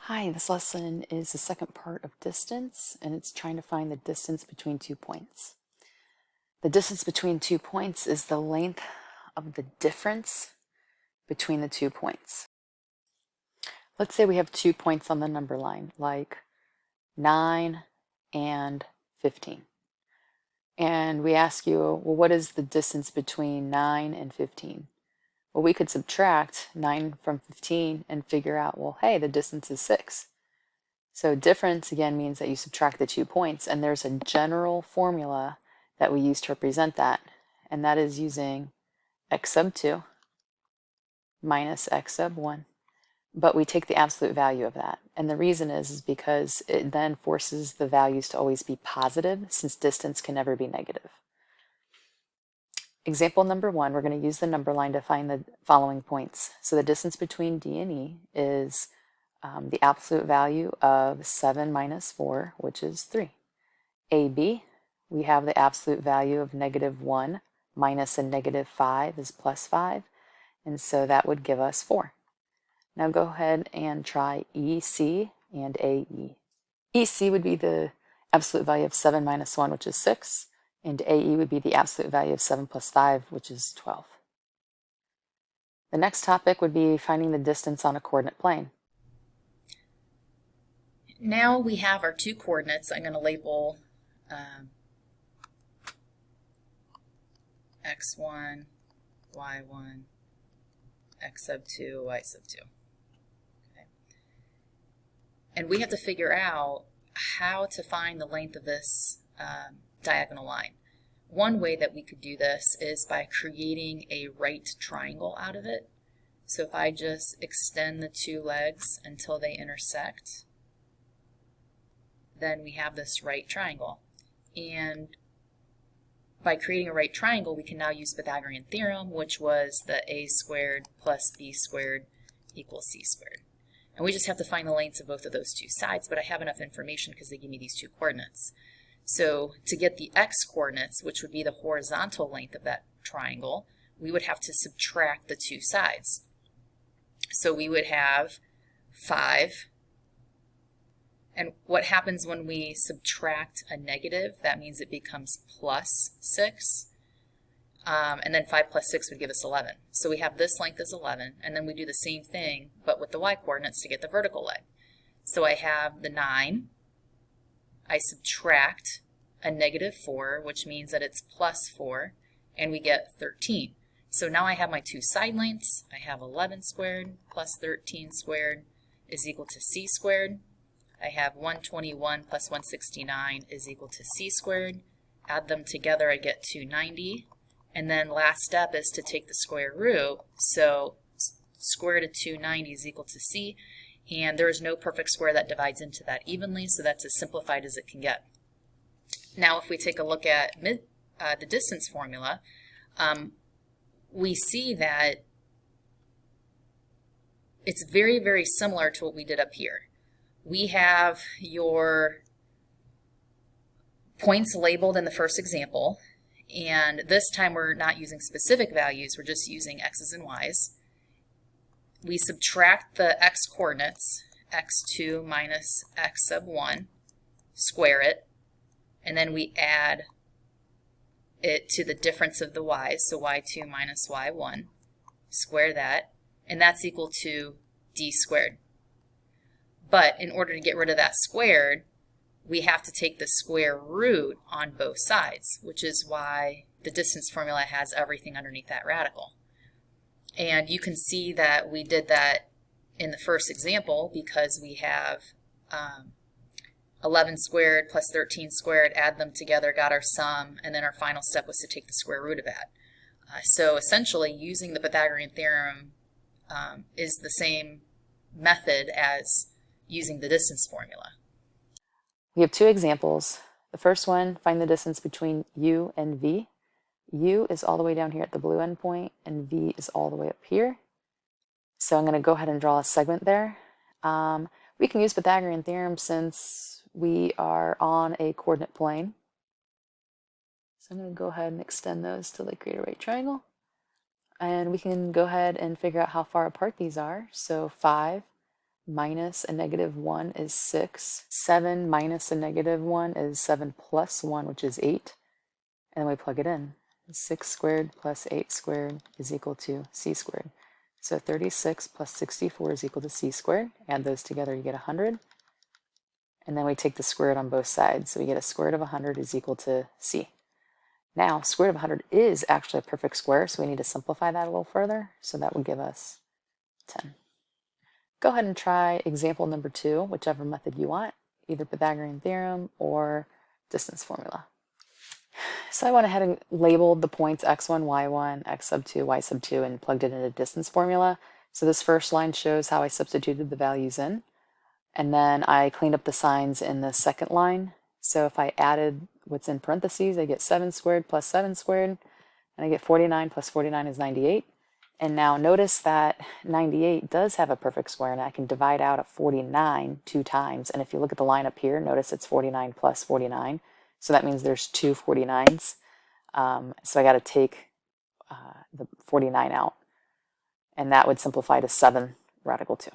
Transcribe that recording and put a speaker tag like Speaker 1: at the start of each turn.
Speaker 1: Hi, this lesson is the second part of distance, and it's trying to find the distance between 2 points. The distance between 2 points is the length of the difference between the 2 points. Let's say we have 2 points on the number line, like 9 and 15. And we ask you, well, what is the distance between 9 and 15? Well, we could subtract 9 from 15 and figure out, well, hey, the distance is 6. So difference, again, means that you subtract the 2 points, and there's a general formula that we use to represent that, and that is using x sub 2 minus x sub 1, but we take the absolute value of that. And the reason is because it then forces the values to always be positive, since distance can never be negative. Example number 1, we're going to use the number line to find the following points. So the distance between D and E is the absolute value of 7 minus 4, which is 3. AB, we have the absolute value of negative 1 minus a negative 5 is plus 5, and so that would give us 4. Now go ahead and try EC and AE. EC would be the absolute value of 7 minus 1, which is 6, and AE would be the absolute value of 7 plus 5, which is 12. The next topic would be finding the distance on a coordinate plane.
Speaker 2: Now we have our 2 coordinates. I'm going to label x1, y1, x sub 2, y sub 2. Okay. And we have to figure out how to find the length of this diagonal line. One way that we could do this is by creating a right triangle out of it. So if I just extend the 2 legs until they intersect, then we have this right triangle. And by creating a right triangle, we can now use Pythagorean theorem, which was the a squared plus b squared equals c squared. And we just have to find the lengths of both of those 2 sides, but I have enough information because they give me these 2 coordinates. So to get the x coordinates, which would be the horizontal length of that triangle, we would have to subtract the 2 sides. So we would have 5. And what happens when we subtract a negative? That means it becomes plus 6. And then 5 plus 6 would give us 11. So we have this length as 11, and then we do the same thing, but with the y coordinates to get the vertical leg. So I have the 9. I subtract a negative 4, which means that it's plus 4, and we get 13. So now I have my 2 side lengths. I have 11 squared plus 13 squared is equal to c squared. I have 121 plus 169 is equal to c squared. Add them together, I get 290. And then last step is to take the square root. So square root of 290 is equal to c. And there is no perfect square that divides into that evenly, so that's as simplified as it can get. Now if we take a look at the distance formula, we see that it's very, very similar to what we did up here. We have your points labeled in the first example, and this time we're not using specific values, we're just using x's and y's. We subtract the x coordinates, x2 minus x sub 1, square it, and then we add it to the difference of the y's, so y2 minus y1, square that, and that's equal to d squared. But in order to get rid of that squared, we have to take the square root on both sides, which is why the distance formula has everything underneath that radical. And you can see that we did that in the first example because we have 11 squared plus 13 squared, add them together, got our sum, and then our final step was to take the square root of that. So essentially using the Pythagorean theorem is the same method as using the distance formula.
Speaker 1: We have 2 examples. The first one, find the distance between U and V. U is all the way down here at the blue end point, and V is all the way up here. So I'm going to go ahead and draw a segment there. We can use Pythagorean theorem since we are on a coordinate plane. So I'm going to go ahead and extend those till they create a right triangle. And we can go ahead and figure out how far apart these are. So 5 minus a negative 1 is 6. 7 minus a negative 1 is 7 plus 1, which is 8. And then we plug it in. 6 squared plus 8 squared is equal to c squared. So 36 plus 64 is equal to c squared. Add those together, you get 100. And then we take the square root on both sides. So we get a square root of 100 is equal to c. Now, square root of 100 is actually a perfect square, so we need to simplify that a little further. So that would give us 10. Go ahead and try example number 2, whichever method you want, either Pythagorean theorem or distance formula. So I went ahead and labeled the points x1, y1, x sub 2, y sub 2, and plugged it into distance formula. So this first line shows how I substituted the values in. And then I cleaned up the signs in the second line. So if I added what's in parentheses, I get 7 squared plus 7 squared, and I get 49 plus 49 is 98. And now notice that 98 does have a perfect square, and I can divide out at 49 2 times. And if you look at the line up here, notice it's 49 plus 49. So that means there's 2 49s. So I got to take the 49 out. And that would simplify to 7 radical 2.